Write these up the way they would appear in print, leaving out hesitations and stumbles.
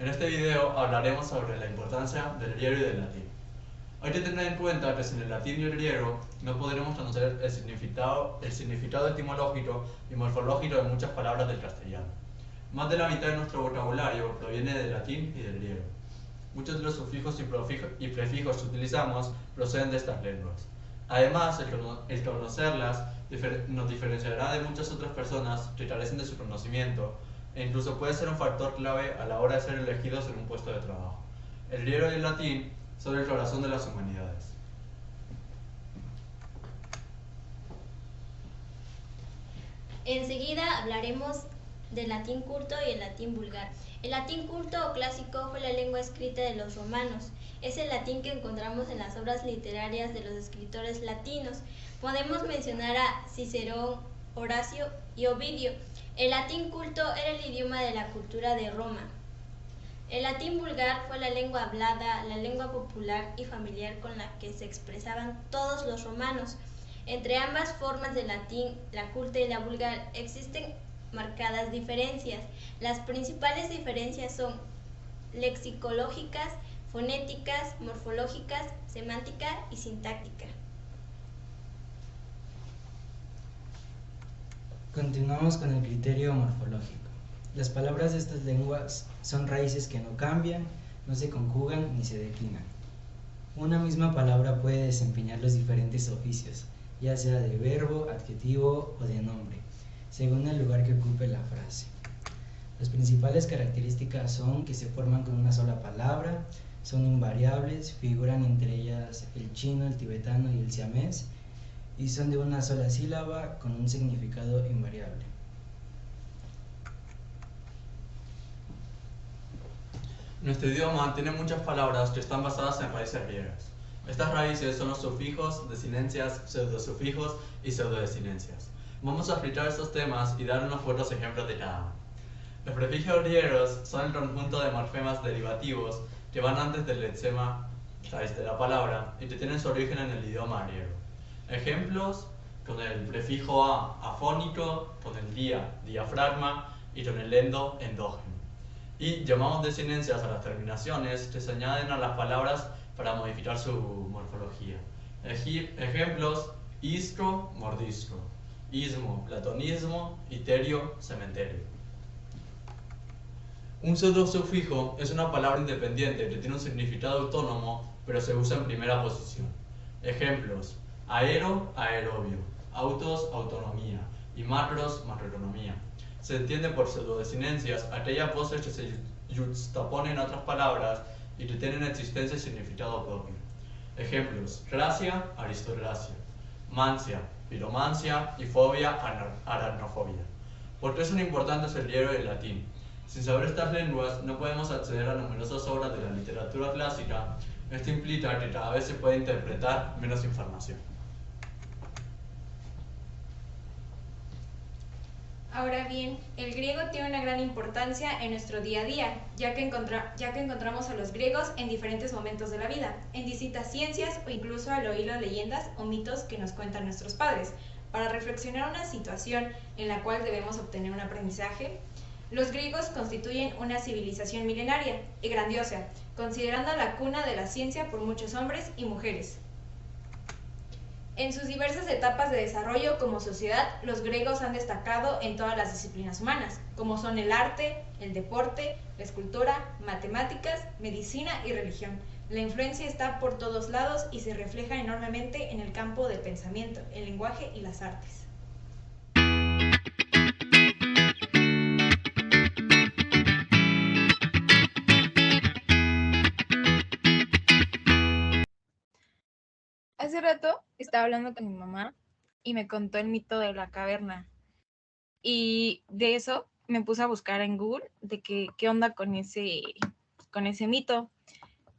En este video hablaremos sobre la importancia del griego y del latín. Hay que tener en cuenta que sin el latín y el griego no podremos conocer el significado etimológico y morfológico de muchas palabras del castellano. Más de la mitad de nuestro vocabulario proviene del latín y del griego. Muchos de los sufijos y prefijos que utilizamos proceden de estas lenguas. Además, el conocerlas nos diferenciará de muchas otras personas que carecen de su conocimiento e incluso puede ser un factor clave a la hora de ser elegidos en un puesto de trabajo. El griego y el latín son el corazón de las humanidades. Enseguida hablaremos del latín culto y el latín vulgar. El latín culto o clásico fue la lengua escrita de los romanos. Es el latín que encontramos en las obras literarias de los escritores latinos. Podemos mencionar a Cicerón, Horacio y Ovidio. El latín culto era el idioma de la cultura de Roma. El latín vulgar fue la lengua hablada, la lengua popular y familiar con la que se expresaban todos los romanos. Entre ambas formas de latín, la culta y la vulgar, existen marcadas diferencias. Las principales diferencias son lexicológicas, fonéticas, morfológicas, semántica y sintáctica. Continuamos con el criterio morfológico. Las palabras de estas lenguas son raíces que no cambian, no se conjugan ni se declinan. Una misma palabra puede desempeñar los diferentes oficios, ya sea de verbo, adjetivo o de nombre, según el lugar que ocupe la frase. Las principales características son que se forman con una sola palabra, son invariables, figuran entre ellas el chino, el tibetano y el siamés, y son de una sola sílaba con un significado invariable. Nuestro idioma tiene muchas palabras que están basadas en raíces griegas. Estas raíces son los sufijos, desinencias, pseudosufijos y pseudodesinencias. Vamos a explicar estos temas y dar unos cuantos ejemplos de cada uno. Los prefijos griegos son el conjunto de morfemas derivativos que van antes del lexema raíz de la palabra y que tienen su origen en el idioma griego. Ejemplos: con el prefijo a, afónico, con el dia, diafragma, y con el endo, endógeno. Y llamamos desinencias a las terminaciones que se añaden a las palabras para modificar su morfología. Ejemplos: istro, mordisco; ismo, platonismo; iterio, cementerio. Un pseudosufijo es una palabra independiente que tiene un significado autónomo, pero se usa en primera posición. Ejemplos: aero, aerobio; autos, autonomía; y macros, macroeconomía. Se entiende por pseudodesinencias aquellas voces que se yuxtaponen a otras palabras y que tienen existencia y significado propio. Ejemplos: gracia, aristocracia; mancia, piromancia; y fobia, aracnofobia. ¿Por qué son importantes el griego y el latín? Sin saber estas lenguas no podemos acceder a numerosas obras de la literatura clásica. Esto implica que cada vez se puede interpretar menos información. Ahora bien, el griego tiene una gran importancia en nuestro día a día, ya que encontramos a los griegos en diferentes momentos de la vida, en distintas ciencias o incluso al oír las leyendas o mitos que nos cuentan nuestros padres. Para reflexionar una situación en la cual debemos obtener un aprendizaje, los griegos constituyen una civilización milenaria y grandiosa, considerando la cuna de la ciencia por muchos hombres y mujeres. En sus diversas etapas de desarrollo como sociedad, los griegos han destacado en todas las disciplinas humanas, como son el arte, el deporte, la escultura, matemáticas, medicina y religión. La influencia está por todos lados y se refleja enormemente en el campo del pensamiento, el lenguaje y las artes. Hace rato estaba hablando con mi mamá y me contó el mito de la caverna. Y de eso me puse a buscar en Google de qué onda con ese mito.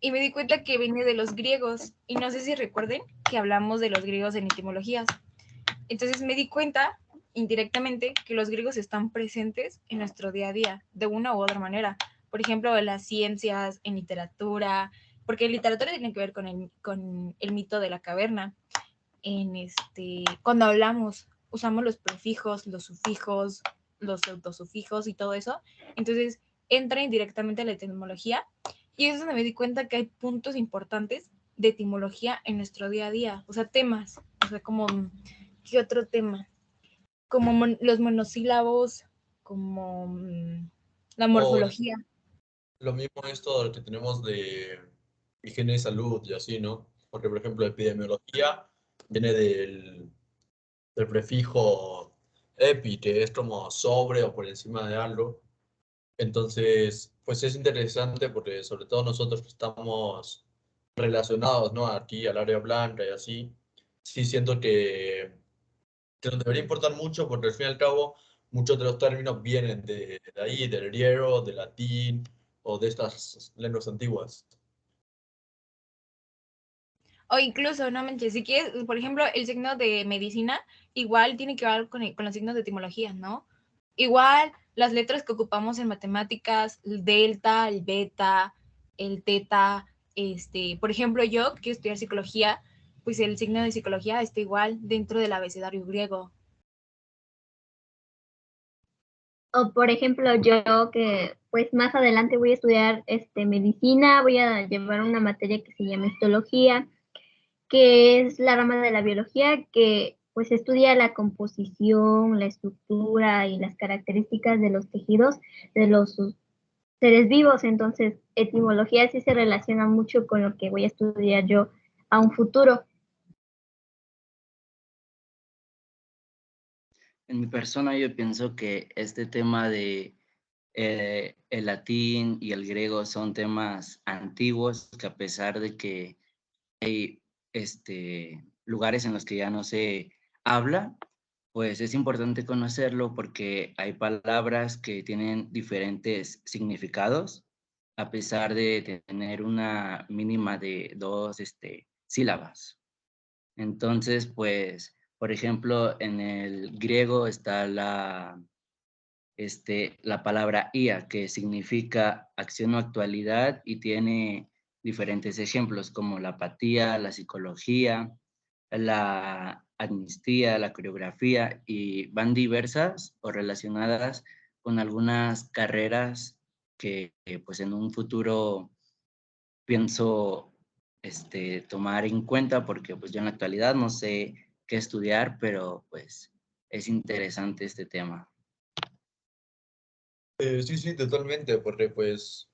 Y me di cuenta que viene de los griegos. Y no sé si recuerden que hablamos de los griegos en etimologías. Entonces me di cuenta indirectamente que los griegos están presentes en nuestro día a día, de una u otra manera. Por ejemplo, en las ciencias, en literatura, porque literatura tiene que ver con el mito de la caverna. Cuando hablamos, usamos los prefijos, los sufijos, los autosufijos y todo eso. Entonces, entra indirectamente a la etimología, y es donde me di cuenta que hay puntos importantes de etimología en nuestro día a día, o sea, temas, o sea, como, ¿qué otro tema? Como los monosílabos, como la O morfología. lo mismo esto que tenemos de higiene y salud y así, ¿no? Porque, por ejemplo, epidemiología viene del prefijo epi, que es como sobre o por encima de algo. Entonces, pues es interesante porque sobre todo nosotros que estamos relacionados, ¿no? Aquí al área blanca y así, sí siento que nos debería importar mucho porque al fin y al cabo muchos de los términos vienen de ahí, del griego, del latín o de estas lenguas antiguas. O incluso, no manches, si quieres, por ejemplo, el signo de medicina, igual tiene que ver con los signos de etimología, ¿no? Igual las letras que ocupamos en matemáticas, el delta, el beta, el teta, por ejemplo, yo que quiero estudiar psicología, pues el signo de psicología está igual dentro del abecedario griego. O por ejemplo, yo que pues más adelante voy a estudiar medicina, voy a llevar una materia que se llama histología, que es la rama de la biología que pues estudia la composición, la estructura y las características de los tejidos de los seres vivos. Entonces, etimología sí se relaciona mucho con lo que voy a estudiar yo a un futuro. En mi persona yo pienso que este tema de el latín y el griego son temas antiguos que a pesar de que hay lugares en los que ya no se habla, pues es importante conocerlo porque hay palabras que tienen diferentes significados a pesar de tener una mínima de dos sílabas. Entonces, pues, por ejemplo, en el griego está la palabra ia, que significa acción o actualidad y tiene diferentes ejemplos como la apatía, la psicología, la amnistía, la coreografía, y van diversas o relacionadas con algunas carreras que pues en un futuro pienso tomar en cuenta porque pues yo en la actualidad no sé qué estudiar, pero pues es interesante este tema. Sí, sí, totalmente, porque pues,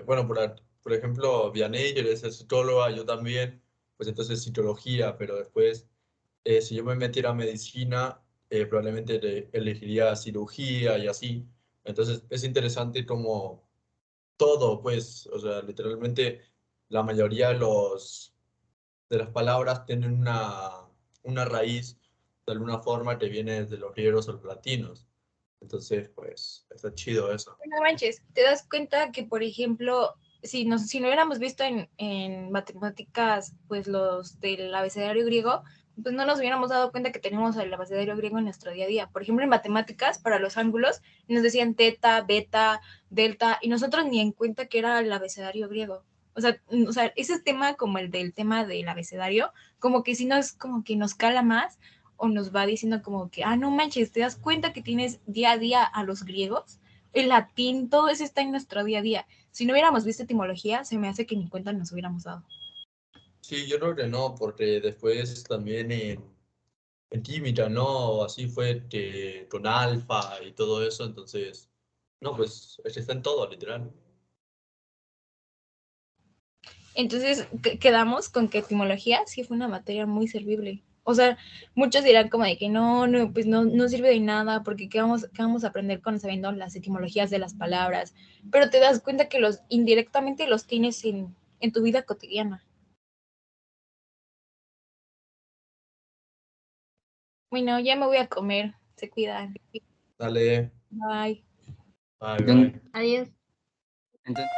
bueno, por ejemplo, Vianney es psicóloga, yo también, pues entonces psicología, pero después, si yo me metiera a medicina, probablemente elegiría cirugía y así. Entonces es interesante como todo, pues, o sea, literalmente la mayoría de las palabras tienen una raíz de alguna forma que viene de los griegos o los latinos. Entonces, pues, está chido eso. No manches, te das cuenta que, por ejemplo, si no hubiéramos visto en matemáticas, pues los del abecedario griego, pues no nos hubiéramos dado cuenta que tenemos el abecedario griego en nuestro día a día. Por ejemplo, en matemáticas, para los ángulos, nos decían teta, beta, delta, y nosotros ni en cuenta que era el abecedario griego. O sea, ese tema como el del tema del abecedario, como que si no es como que nos cala más o nos va diciendo como que, no manches, te das cuenta que tienes día a día a los griegos, el latín, todo eso está en nuestro día a día. Si no hubiéramos visto etimología, se me hace que ni cuenta nos hubiéramos dado. Sí, yo creo que no, porque después también en química, ¿no? Así fue que con alfa y todo eso, entonces, no, pues es que está en todo, literal. Entonces, quedamos con que etimología sí fue una materia muy servible. O sea, muchos dirán como de que no, pues no sirve de nada porque qué vamos a aprender con sabiendo las etimologías de las palabras. Pero te das cuenta que indirectamente los tienes en tu vida cotidiana. Bueno, ya me voy a comer. Se cuidan. Dale, Bye. bye, bye. Adiós. Entonces,